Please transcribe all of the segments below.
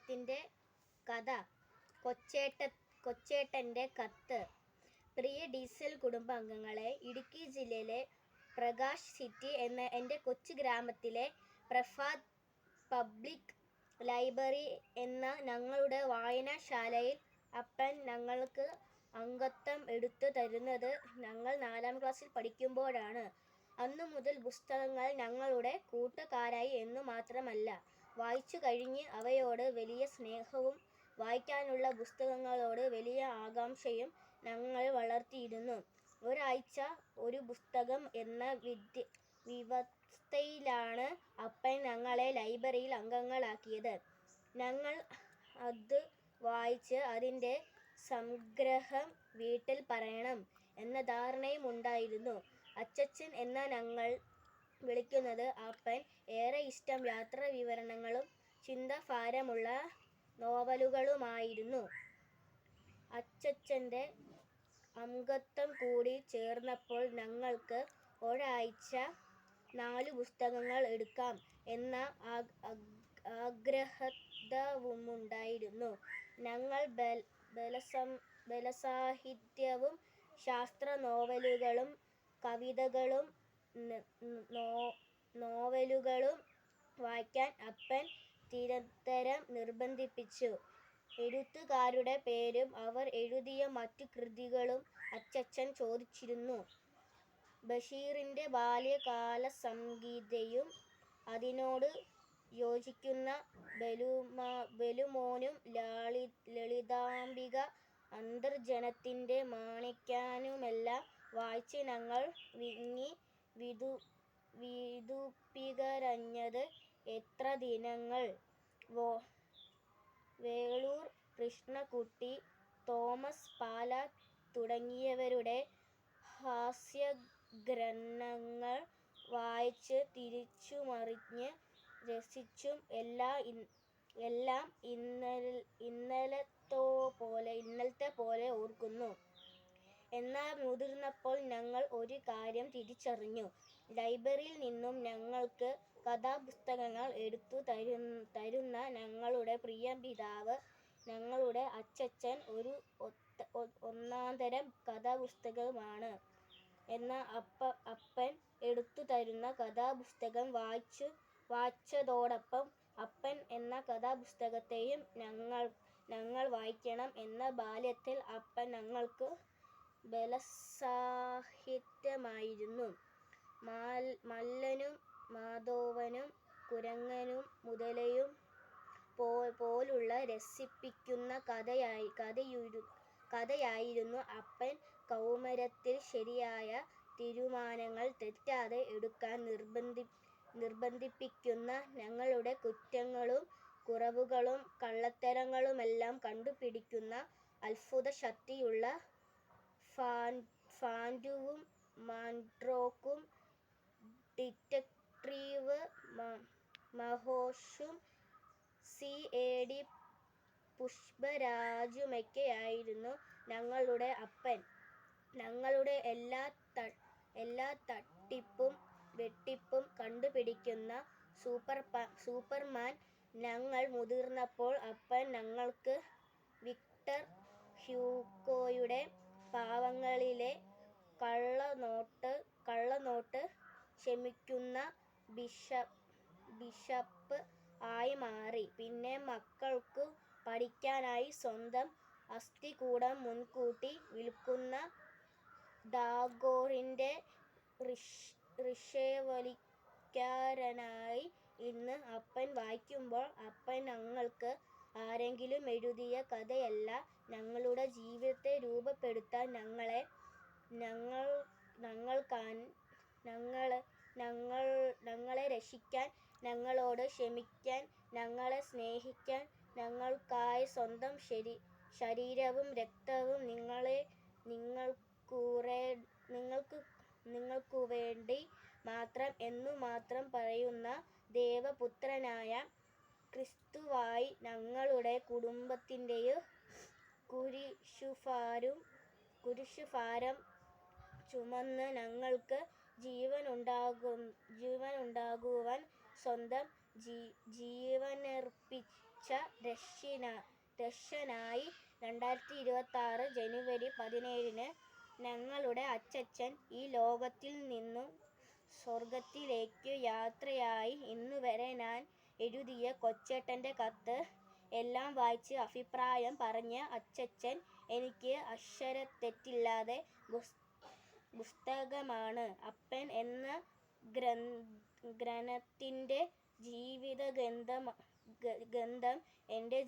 ഗ്രാമത്തിൻ്റെ കഥ. കൊച്ചേട്ടൻ്റെ കത്ത്. പ്രിയ ഡീസൽ കുടുംബാംഗങ്ങളെ, ഇടുക്കി ജില്ലയിലെ പ്രകാശ് സിറ്റി എന്ന എൻ്റെ കൊച്ചു ഗ്രാമത്തിലെ പ്രഭാത് പബ്ലിക് ലൈബ്രറി എന്ന ഞങ്ങളുടെ വായനശാലയിൽ അപ്പൻ ഞങ്ങൾക്ക് അംഗത്വം എടുത്തു തരുന്നത് ഞങ്ങൾ 4-ാം ക്ലാസ്സിൽ പഠിക്കുമ്പോഴാണ്. അന്നു മുതൽ പുസ്തകങ്ങൾ ഞങ്ങളുടെ കൂട്ടുകാരായി എന്നു മാത്രമല്ല, വായിച്ചു കഴിഞ്ഞ് അവയോട് വലിയ സ്നേഹവും വായിക്കാനുള്ള പുസ്തകങ്ങളോട് വലിയ ആകാംക്ഷയും ഞങ്ങൾ വളർത്തിയിരുന്നു. ഒരാഴ്ച ഒരു പുസ്തകം എന്ന വ്യവസ്ഥയിലാണ് അപ്പൻ ഞങ്ങളെ ലൈബ്രറിയിൽ അംഗങ്ങളാക്കിയത്. ഞങ്ങൾ അത് വായിച്ച് അതിൻ്റെ സംഗ്രഹം വീട്ടിൽ പറയണം എന്ന ധാരണയുമുണ്ടായിരുന്നു. അച്ചച്ചൻ എന്ന് ഞങ്ങൾ വിളിക്കുന്നത് അപ്പൻ ഏറെ ഇഷ്ടം യാത്രാവിവരണങ്ങളും ചിന്താഭാരമുള്ള നോവലുകളുമായിരുന്നു. അച്ചച്ചൻ്റെ അംഗത്വം കൂടി ചേർന്നപ്പോൾ ഞങ്ങൾക്ക് ഒരാഴ്ച 4 പുസ്തകങ്ങൾ എടുക്കാം എന്ന ആഗ്രഹവുമുണ്ടായിരുന്നു. ഞങ്ങൾ ബാലസാഹിത്യവും ശാസ്ത്ര നോവലുകളും കവിതകളും നോവലുകളും വായിക്കാൻ അപ്പൻ നിരന്തരം നിർബന്ധിപ്പിച്ചു. എഴുത്തുകാരുടെ പേരും അവർ എഴുതിയ മറ്റു കൃതികളും അച്ചച്ചൻ ചോദിച്ചിരുന്നു. ബഷീറിൻ്റെ ബാല്യകാലസംഹിതയും അതിനോട് യോജിക്കുന്ന ബെലുമോനും ലളിതാംബിക അന്തർജനത്തിൻ്റെ മാണിക്യനുമെല്ലാം വായിച്ച് ഞങ്ങൾ വിങ്ങി വിതുപ്പിക്കരഞ്ഞത് എത്ര ദിനങ്ങൾ! വേളൂർ കൃഷ്ണക്കുട്ടി, തോമസ് പാല തുടങ്ങിയവരുടെ ഹാസ്യഗ്രന്ഥങ്ങൾ വായിച്ച് തിരിച്ചുമറിഞ്ഞ് രസിച്ചും എല്ലാം ഇന്നലത്തെ പോലെ ഓർക്കുന്നു. എന്നാൽ മുതിർന്നപ്പോൾ ഞങ്ങൾ ഒരു കാര്യം തിരിച്ചറിഞ്ഞു. ലൈബ്രറിയിൽ നിന്നും ഞങ്ങൾക്ക് കഥാപുസ്തകങ്ങൾ എടുത്തു തരുന്ന ഞങ്ങളുടെ പ്രിയപിതാവ്, ഞങ്ങളുടെ അച്ചച്ചൻ ഒരു ഒന്നാന്തരം കഥാപുസ്തകമാണ്. എന്നാൽ അപ്പൻ എടുത്തു തരുന്ന കഥാപുസ്തകം വായിച്ചതോടൊപ്പം അപ്പൻ എന്ന കഥാപുസ്തകത്തെയും ഞങ്ങൾ വായിക്കണം എന്ന ബാല്യത്തിൽ അപ്പൻ ഞങ്ങൾക്ക് ബാലസാഹിത്യമായിരുന്നു. മല്ലനും മാധവനും കുരങ്ങനും മുതലയും പോലുള്ള രസിപ്പിക്കുന്ന കഥയായിരുന്നു അപ്പൻ കൗമാരത്തിൽ ശരിയായ തീരുമാനങ്ങൾ തെറ്റാതെ എടുക്കാൻ നിർബന്ധിപ്പിക്കുന്ന ഞങ്ങളുടെ കുറ്റങ്ങളും കുറവുകളും കള്ളത്തരങ്ങളുമെല്ലാം കണ്ടുപിടിക്കുന്ന അത്ഭുതശക്തിയുള്ള ഫാന്റവും മാൻഡ്രോക്കും ഡിറ്റക്ടീവ് മഹേഷും സി.എ.ഡി. പുഷ്പരാജുമൊക്കെയായിരുന്നു ഞങ്ങളുടെ അപ്പൻ. ഞങ്ങളുടെ എല്ലാ തട്ടിപ്പും വെട്ടിപ്പും കണ്ടുപിടിക്കുന്ന സൂപ്പർമാൻ. ഞങ്ങൾ മുതിർന്നപ്പോൾ അപ്പൻ ഞങ്ങൾക്ക് വിക്ടർ ഹ്യൂഗോയുടെ പാവങ്ങളിലെ കള്ളനോട്ട് ക്ഷമിക്കുന്ന ബിഷപ്പ് ആയി മാറി. പിന്നെ മക്കൾക്കു പഠിക്കാനായി സ്വന്തം അസ്ഥികൂടം മുൻകൂട്ടി വിൽക്കുന്ന ടാഗോറിൻ്റെ റിഷവലിക്കാരനായി. ഇന്ന് അപ്പൻ വായിക്കുമ്പോൾ അപ്പൻ ഞങ്ങൾക്ക് ആരെങ്കിലും എഴുതിയ കഥയല്ല, ഞങ്ങളുടെ ജീവിതത്തെ രൂപപ്പെടുത്താൻ ഞങ്ങളെ രക്ഷിക്കാൻ, ഞങ്ങളോട് ക്ഷമിക്കാൻ, ഞങ്ങളെ സ്നേഹിക്കാൻ, ഞങ്ങൾക്കായി സ്വന്തം ശരീരവും രക്തവും നിങ്ങൾക്കുവേണ്ടി മാത്രം എന്നു മാത്രം പറയുന്ന ദൈവപുത്രനായ ക്രിസ്തുവായി ഞങ്ങളുടെ കുടുംബത്തിൻ്റെ കുരിശുഭാരം ചുമന്ന് ഞങ്ങൾക്ക് ജീവനുണ്ടാകുവാൻ സ്വന്തം ജീവനർപ്പിച്ച ലഭിച്ച രക്ഷനായി 2026 ജനുവരി 17 ഞങ്ങളുടെ അച്ചച്ചൻ ഈ ലോകത്തിൽ നിന്നും സ്വർഗത്തിലേക്കു യാത്രയായി. ഇന്നുവരെ ഞാൻ എഴുതിയ കൊച്ചേട്ടൻ്റെ കത്ത് എല്ലാം വായിച്ച് അഭിപ്രായം പറഞ്ഞ അച്ചച്ചൻ എനിക്ക് അക്ഷരത്തെറ്റില്ലാതെ പുസ്തകമാണ് അപ്പൻ എന്ന ഗ്രന്ഥത്തിൻ്റെ ഗന്ധം എൻ്റെ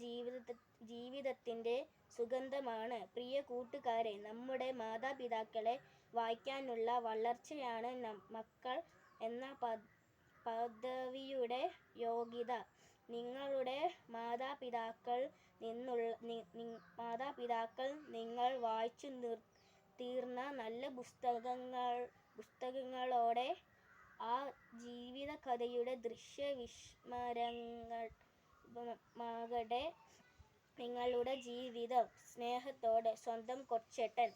ജീവിതത്തിൻ്റെ സുഗന്ധമാണ്. പ്രിയ കൂട്ടുകാരെ, നമ്മുടെ മാതാപിതാക്കളെ വായിക്കാനുള്ള വളർച്ചയാണ് മക്കൾ എന്ന പദവിയുടെ യോഗ്യത. നിങ്ങളുടെ മാതാപിതാക്കൾ നിങ്ങൾ വായിച്ചു തീർന്ന നല്ല പുസ്തകങ്ങളോടെ ആ ജീവിതകഥയുടെ ദൃശ്യവിസ്മരണമാകട്ടെ നിങ്ങളുടെ ജീവിതം. സ്നേഹത്തോടെ, സ്വന്തം കൊച്ചേട്ടൻ.